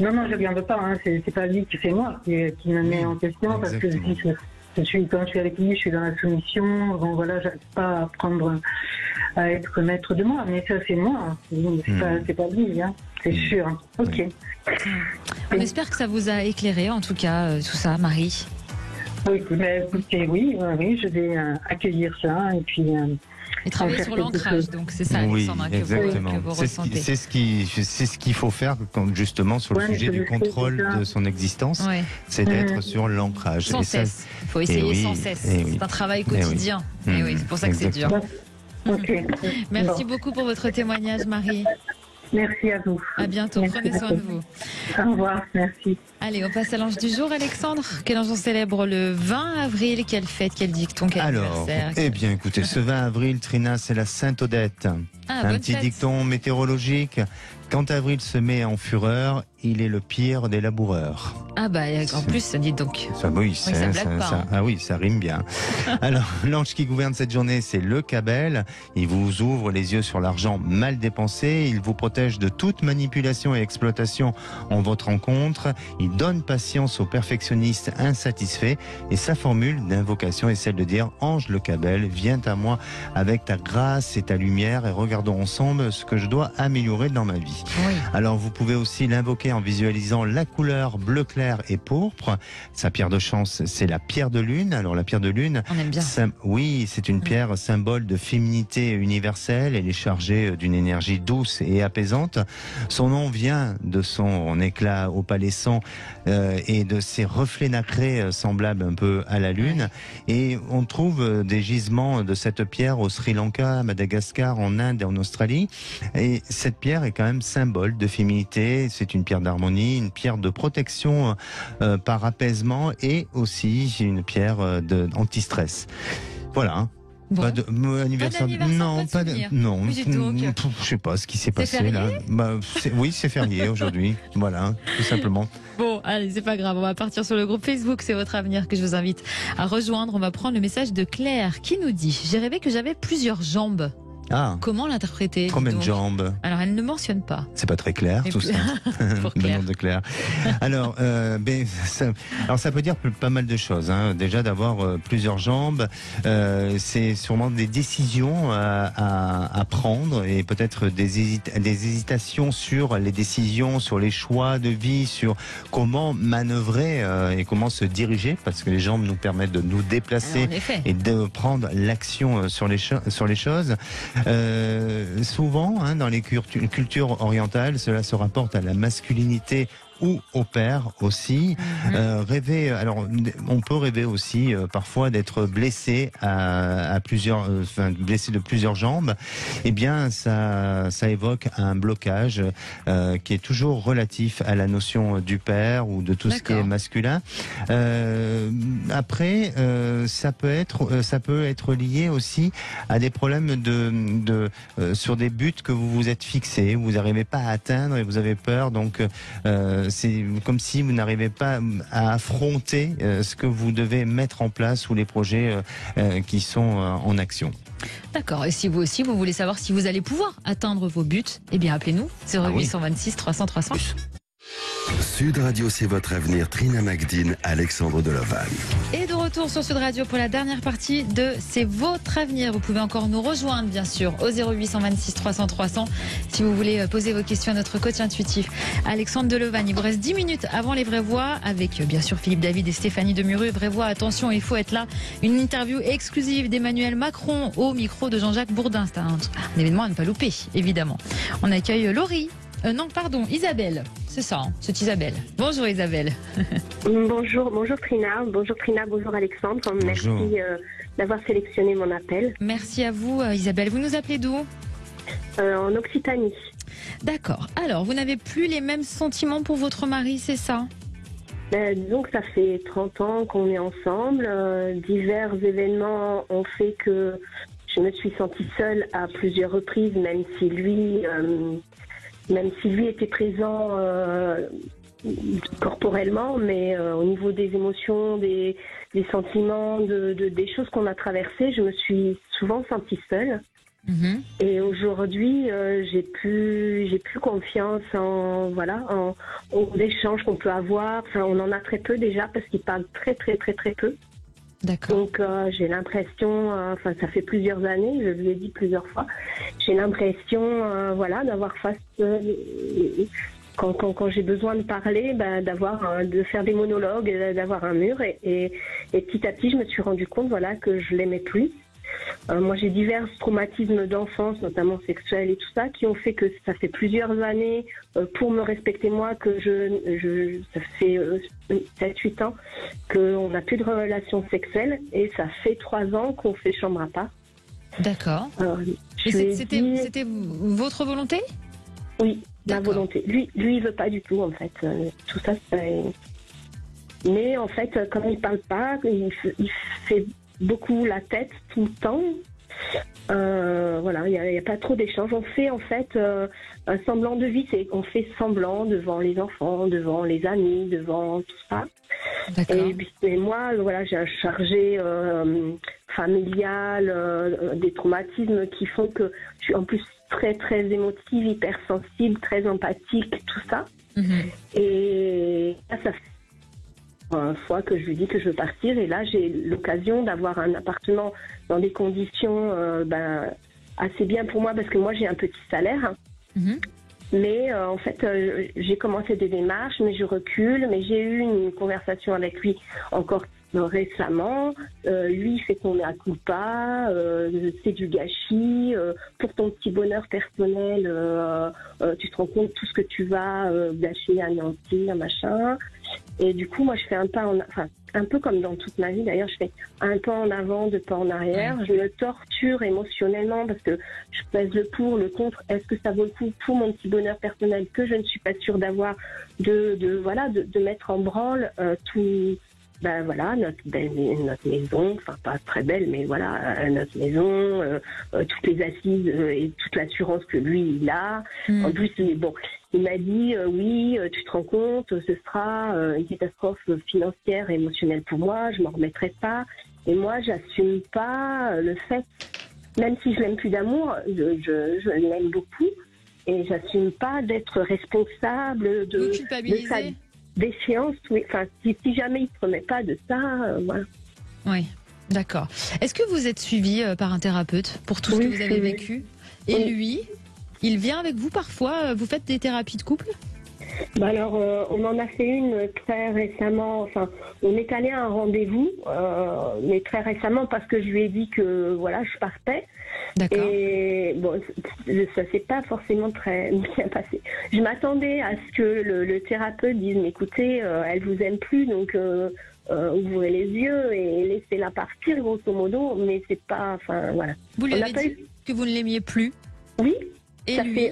[SPEAKER 5] Non, je viens de pas. C'est pas lui, c'est moi qui me met en question. Parce que quand je suis avec lui, je suis dans la soumission. Bon, voilà, j'arrive pas à apprendre à être maître de moi. Mais ça, c'est moi. C'est pas lui, c'est sûr. Ok.
[SPEAKER 2] On espère que ça vous a éclairé, en tout cas, tout ça, Marie.
[SPEAKER 5] Écoutez, oui, je vais accueillir ça et puis.
[SPEAKER 2] Et travailler sur l'ancrage, donc c'est ça, Alexandre, que vous ressentez.
[SPEAKER 4] C'est ce qu'il faut faire justement sur le sujet du contrôle de son existence, c'est d'être sur l'ancrage.
[SPEAKER 2] Sans cesse. Il faut essayer sans cesse. C'est un travail quotidien. Et oui, c'est pour ça que c'est dur. Merci beaucoup pour votre témoignage, Marie.
[SPEAKER 5] Merci à vous.
[SPEAKER 2] À bientôt. Prenez soin de vous.
[SPEAKER 5] Au revoir. Merci.
[SPEAKER 2] Allez, on passe à l'ange du jour, Alexandre. Quel ange on célèbre le 20 avril? Quelle fête, quel dicton, quel anniversaire?
[SPEAKER 4] Eh bien, écoutez, ce 20 avril, Trina, c'est la Sainte Odette.
[SPEAKER 2] Ah,
[SPEAKER 4] Un
[SPEAKER 2] bonne
[SPEAKER 4] petit
[SPEAKER 2] fête.
[SPEAKER 4] dicton météorologique. Quand avril se met en fureur, il est le pire des laboureurs.
[SPEAKER 2] Ah bah en plus, dites donc.
[SPEAKER 4] Ça, oui,
[SPEAKER 2] ça blague pas, hein.
[SPEAKER 4] ah oui, ça rime bien. Alors, l'ange qui gouverne cette journée, c'est le Cabel. Il vous ouvre les yeux sur l'argent mal dépensé. Il vous protège de toute manipulation et exploitation en votre rencontre. Il donne patience aux perfectionnistes insatisfaits. Et sa formule d'invocation est celle de dire « Ange le Cabel, viens à moi avec ta grâce et ta lumière et regardons ensemble ce que je dois améliorer dans ma vie. »
[SPEAKER 2] Oui.
[SPEAKER 4] Alors vous pouvez aussi l'invoquer en visualisant la couleur bleu clair et pourpre. Sa pierre de chance, c'est la pierre de lune. Alors la pierre de lune,
[SPEAKER 2] On aime bien.
[SPEAKER 4] oui, c'est une pierre symbole de féminité universelle. Elle est chargée d'une énergie douce et apaisante. Son nom vient de son éclat opalescent et de ses reflets nacrés semblables un peu à la lune. Et on trouve des gisements de cette pierre au Sri Lanka, à Madagascar, en Inde et en Australie. Et cette pierre est quand même symbole de féminité. C'est une pierre d'harmonie, une pierre de protection par apaisement et aussi une pierre anti-stress. Voilà.
[SPEAKER 2] Bon.
[SPEAKER 4] Pas de anniversaire.
[SPEAKER 2] Non, pas de souvenir.
[SPEAKER 4] Non.
[SPEAKER 2] Oui, donc.
[SPEAKER 4] Je sais pas ce qui s'est passé
[SPEAKER 2] férié
[SPEAKER 4] là. Oui, c'est férié aujourd'hui. Voilà, tout simplement.
[SPEAKER 2] Bon, allez, c'est pas grave. On va partir sur le groupe Facebook. C'est votre avenir que je vous invite à rejoindre. On va prendre le message de Claire qui nous dit: j'ai rêvé que j'avais plusieurs jambes.
[SPEAKER 4] Ah.
[SPEAKER 2] Comment l'interpréter?
[SPEAKER 4] Combien de jambes?
[SPEAKER 2] Alors, elle ne mentionne pas.
[SPEAKER 4] C'est pas très clair, tout ça.
[SPEAKER 2] Pour Claire.
[SPEAKER 4] De Claire. Alors, ça peut dire pas mal de choses. Hein. Déjà, d'avoir plusieurs jambes, c'est sûrement des décisions à prendre et peut-être des hésitations sur les décisions, sur les choix de vie, sur comment manœuvrer et comment se diriger, parce que les jambes nous permettent de nous déplacer et de prendre l'action sur les choses. Souvent, hein, dans les cultures orientales, cela se rapporte à la masculinité ou au père aussi. Rêver, alors on peut rêver aussi parfois d'être blessé à plusieurs, blessé de plusieurs jambes. Eh bien, ça évoque un blocage qui est toujours relatif à la notion du père ou de tout ce qui est masculin. Après, ça peut être lié aussi à des problèmes sur des buts que vous vous êtes fixés, vous n'arrivez pas à atteindre et vous avez peur. Donc c'est comme si vous n'arrivez pas à affronter ce que vous devez mettre en place ou les projets qui sont en action.
[SPEAKER 2] D'accord. Et si vous aussi, vous voulez savoir si vous allez pouvoir atteindre vos buts, eh bien appelez-nous 0826 300 300.
[SPEAKER 1] Sud Radio, c'est votre avenir. Trina Magdine, Alexandre Delovan.
[SPEAKER 2] Et de retour sur Sud Radio pour la dernière partie de C'est votre avenir. Vous pouvez encore nous rejoindre, bien sûr, au 0826 300 300 si vous voulez poser vos questions à notre coach intuitif Alexandre Delovan. Il vous reste 10 minutes avant les vraies voix avec, bien sûr, Philippe David et Stéphanie Demuru. Vraies voix, attention, il faut être là. Une interview exclusive d'Emmanuel Macron au micro de Jean-Jacques Bourdin. C'est un événement à ne pas louper, évidemment. On accueille Laurie. Isabelle. C'est ça, c'est Isabelle. Bonjour Isabelle.
[SPEAKER 7] Bonjour Trina, bonjour Alexandre.
[SPEAKER 4] Bonjour.
[SPEAKER 7] Merci d'avoir sélectionné mon appel.
[SPEAKER 2] Merci à vous Isabelle. Vous nous appelez d'où?
[SPEAKER 7] En Occitanie.
[SPEAKER 2] D'accord. Alors, vous n'avez plus les mêmes sentiments pour votre mari, c'est ça?
[SPEAKER 7] Disons que ça fait 30 ans qu'on est ensemble. Divers événements ont fait que je me suis sentie seule à plusieurs reprises, même si lui était présent corporellement, mais au niveau des émotions, des sentiments, des choses qu'on a traversées, je me suis souvent sentie seule. Et aujourd'hui, j'ai plus confiance aux échanges qu'on peut avoir. Enfin, on en a très peu déjà parce qu'il parle très peu.
[SPEAKER 2] D'accord.
[SPEAKER 7] Donc j'ai l'impression, ça fait plusieurs années, je lui ai dit plusieurs fois, j'ai l'impression, d'avoir face, quand j'ai besoin de parler, de faire des monologues, d'avoir un mur, et petit à petit je me suis rendu compte, que je l'aimais plus. Moi j'ai divers traumatismes d'enfance, notamment sexuels et tout ça, qui ont fait que ça fait plusieurs années, pour me respecter moi, que ça fait 7-8 ans qu'on n'a plus de relations sexuelles, et ça fait 3 ans qu'on fait chambre à part.
[SPEAKER 2] D'accord. C'était votre volonté?
[SPEAKER 7] Oui, ma volonté. Lui il veut pas du tout en fait. Tout ça, mais en fait, comme il parle pas, il fait beaucoup la tête tout le temps. voilà, il n'y a pas trop d'échanges. On fait en fait un semblant de vie. On fait semblant devant les enfants, devant les amis, devant tout ça. Et moi, voilà, j'ai un chargé familial, des traumatismes qui font que je suis en plus très très émotive, hypersensible, très empathique, tout ça. Et là, ça fait une fois que je lui dis que je veux partir, et là j'ai l'occasion d'avoir un appartement dans des conditions assez bien pour moi, parce que moi j'ai un petit salaire. Mais en fait, j'ai commencé des démarches, mais je recule. Mais j'ai eu une conversation avec lui encore récemment. Lui, il fait son mea culpa, c'est du gâchis. Pour ton petit bonheur personnel, tu te rends compte tout ce que tu vas gâcher, anéantir, machin. Et du coup, moi, je fais un pas un peu comme dans toute ma vie. D'ailleurs, je fais un pas en avant, deux pas en arrière. Je me torture émotionnellement parce que je pèse le pour, le contre. Est-ce que ça vaut le coup pour mon petit bonheur personnel que je ne suis pas sûre d'avoir, de mettre en branle tout. Notre maison, enfin pas très belle, mais voilà, notre maison, toutes les assises et toute l'assurance que lui il a. En plus, il m'a dit oui, tu te rends compte, ce sera une catastrophe financière et émotionnelle pour moi, je m'en remettrai pas. Et moi, j'assume pas le fait, même si je l'aime plus d'amour, je l'aime beaucoup, et j'assume pas d'être responsable de sa déchéance, oui. Enfin, si jamais il ne se remet pas de ça, voilà.
[SPEAKER 2] Oui, d'accord. Est-ce que vous êtes suivi par un thérapeute pour tout ce que vous avez vécu ? Et lui, il vient avec vous parfois ? Vous faites des thérapies de couple ?
[SPEAKER 7] Alors, on en a fait une très récemment. Enfin, on est allé à un rendez-vous, mais très récemment parce que je lui ai dit que voilà, je partais.
[SPEAKER 2] D'accord.
[SPEAKER 7] Et bon, ça s'est pas forcément très bien passé. Je m'attendais à ce que le thérapeute dise, mais écoutez, elle vous aime plus, donc ouvrez les yeux et laissez-la partir, grosso modo. Mais c'est pas, enfin voilà.
[SPEAKER 2] Vous lui avez dit que vous ne l'aimiez plus ?
[SPEAKER 7] Oui.
[SPEAKER 2] Et
[SPEAKER 7] ça
[SPEAKER 2] lui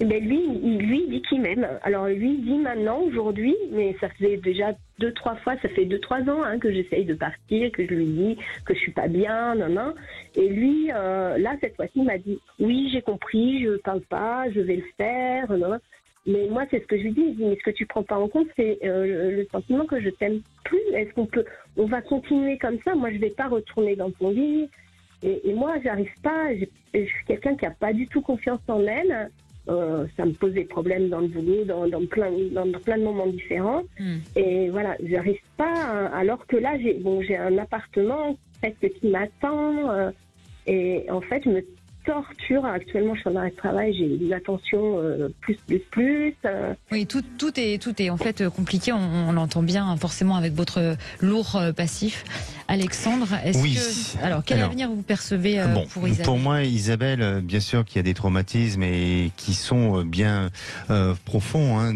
[SPEAKER 7] Ben lui dit qu'il m'aime. Alors lui dit maintenant, aujourd'hui, mais ça fait déjà 2-3 fois, ça fait 2-3 ans que j'essaye de partir, que je lui dis que je suis pas bien, non. Et lui, là, cette fois-ci, il m'a dit, oui, j'ai compris, je parle pas, je vais le faire, non. Mais moi, c'est ce que je lui dis. Je dis, mais ce que tu prends pas en compte, c'est le sentiment que je t'aime plus. Est-ce on va continuer comme ça? Moi, je vais pas retourner dans ton lit. Et moi, j'arrive pas. Je suis quelqu'un qui a pas du tout confiance en elle. Ça me pose des problèmes dans le boulot, dans plein de moments différents. Et voilà, j'arrive pas. Alors que là, j'ai un appartement presque qui m'attend. Et en fait, je me torture. Actuellement, je suis en arrêt de travail. J'ai une attention plus.
[SPEAKER 2] Oui, tout est en fait compliqué. On l'entend bien forcément avec votre lourd passif. Alexandre, quel avenir vous percevez pour Isabelle?
[SPEAKER 4] Pour moi, Isabelle, bien sûr qu'il y a des traumatismes et qui sont bien profonds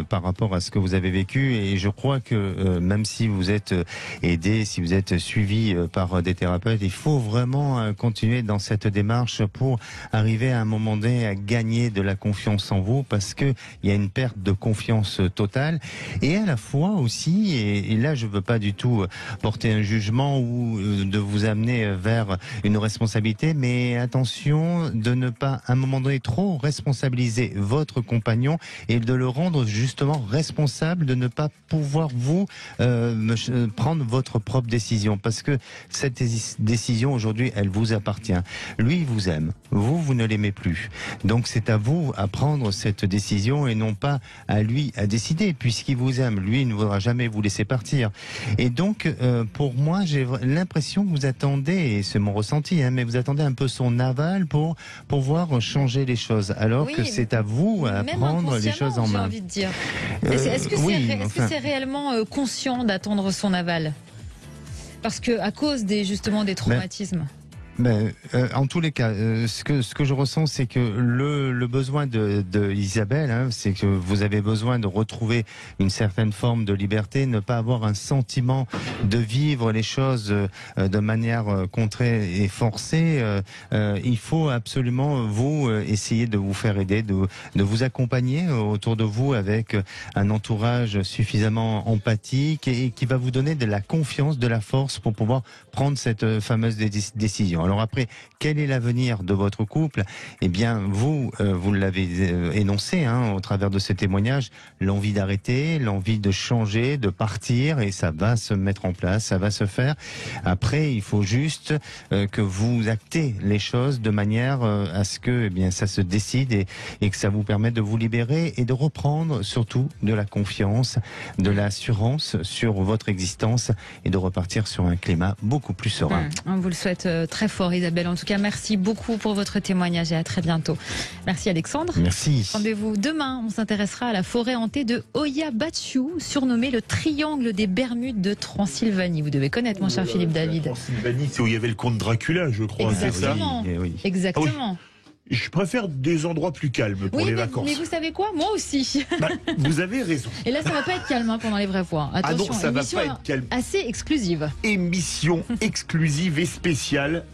[SPEAKER 4] par rapport à ce que vous avez vécu. Et je crois que même si vous êtes aidé, si vous êtes suivi par des thérapeutes, il faut vraiment continuer dans cette démarche pour arriver à un moment donné à gagner de la confiance en vous, parce que il y a une perte de confiance totale. Et à la fois aussi, et là je veux pas du tout porter un jugement ou de vous amener vers une responsabilité, mais attention de ne pas à un moment donné trop responsabiliser votre compagnon et de le rendre justement responsable de ne pas pouvoir vous prendre votre propre décision, parce que cette décision aujourd'hui elle vous appartient. Lui il vous aime, vous ne l'aimez plus, donc c'est à vous à prendre cette décision et non pas à lui à décider, puisqu'il vous aime. Lui il ne voudra jamais vous laisser partir. Et donc pour moi j'ai l'impression que vous attendez, et c'est mon ressenti, mais vous attendez un peu son aval pour pouvoir changer les choses, alors que c'est à vous à prendre les choses en main.
[SPEAKER 2] J'ai envie de dire. Est-ce que c'est réellement conscient d'attendre son aval? Parce que à cause des traumatismes.
[SPEAKER 4] En tous les cas, ce que je ressens, c'est que le besoin de Isabelle, c'est que vous avez besoin de retrouver une certaine forme de liberté, ne pas avoir un sentiment de vivre les choses de manière contraire et forcée. Il faut absolument vous essayer de vous faire aider, de vous accompagner autour de vous avec un entourage suffisamment empathique et qui va vous donner de la confiance, de la force pour pouvoir prendre cette fameuse décision. Alors après, quel est l'avenir de votre couple? Eh bien, vous l'avez énoncé au travers de ces témoignages, l'envie d'arrêter, l'envie de changer, de partir, et ça va se mettre en place, ça va se faire. Après, il faut juste que vous actez les choses de manière à ce que ça se décide et que ça vous permette de vous libérer et de reprendre surtout de la confiance, de l'assurance sur votre existence et de repartir sur un climat beaucoup plus serein.
[SPEAKER 2] On vous le souhaite très fort, Isabelle. En tout cas, merci beaucoup pour votre témoignage et à très bientôt. Merci Alexandre.
[SPEAKER 4] Merci.
[SPEAKER 2] Rendez-vous demain. On s'intéressera à la forêt hantée de Oya Baciu, surnommée le triangle des Bermudes de Transylvanie. Vous devez connaître, mon cher Philippe David.
[SPEAKER 8] Transylvanie, c'est où il y avait le comte Dracula, je crois.
[SPEAKER 2] Exactement.
[SPEAKER 4] C'est ça? Oui.
[SPEAKER 2] Exactement.
[SPEAKER 8] Je préfère des endroits plus calmes pour les vacances.
[SPEAKER 2] Mais vous savez quoi? Moi aussi.
[SPEAKER 8] Vous avez raison.
[SPEAKER 2] Et là, ça va pas être calme pendant les vraies voix. Attention,
[SPEAKER 8] non, ça va pas être calme.
[SPEAKER 2] Assez exclusive.
[SPEAKER 8] Émission exclusive et spéciale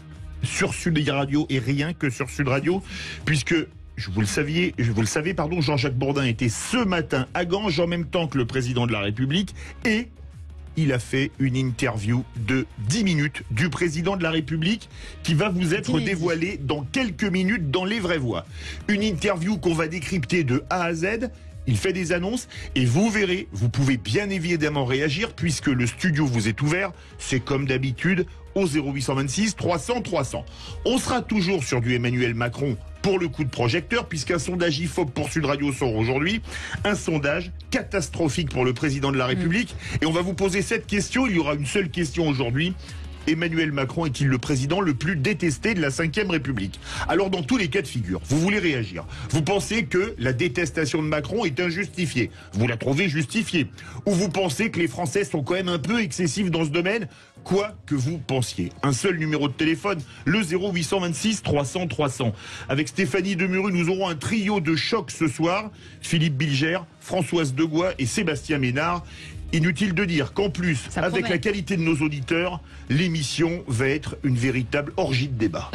[SPEAKER 8] sur Sud Radio et rien que sur Sud Radio, puisque vous le savez, Jean-Jacques Bourdin était ce matin à Ganges en même temps que le président de la République et il a fait une interview de 10 minutes du président de la République qui va vous être dévoilée dans quelques minutes dans Les Vraies Voix. Une interview qu'on va décrypter de A à Z. Il fait des annonces et vous verrez, vous pouvez bien évidemment réagir puisque le studio vous est ouvert. C'est comme d'habitude au 0826 300 300. On sera toujours sur du Emmanuel Macron pour le coup de projecteur, puisqu'un sondage IFOP pour Sud Radio sort aujourd'hui. Un sondage catastrophique pour le président de la République. Et on va vous poser cette question. Il y aura une seule question aujourd'hui. Emmanuel Macron est-il le président le plus détesté de la Ve République? Alors dans tous les cas de figure, vous voulez réagir. Vous pensez que la détestation de Macron est injustifiée. Vous la trouvez justifiée. Ou vous pensez que les Français sont quand même un peu excessifs dans ce domaine? Quoi que vous pensiez. Un seul numéro de téléphone, le 0826 300 300. Avec Stéphanie Demuru, nous aurons un trio de choc ce soir. Philippe Bilger, Françoise Degois et Sébastien Ménard. Inutile de dire qu'en plus, avec la qualité de nos auditeurs, l'émission va être une véritable orgie de débat.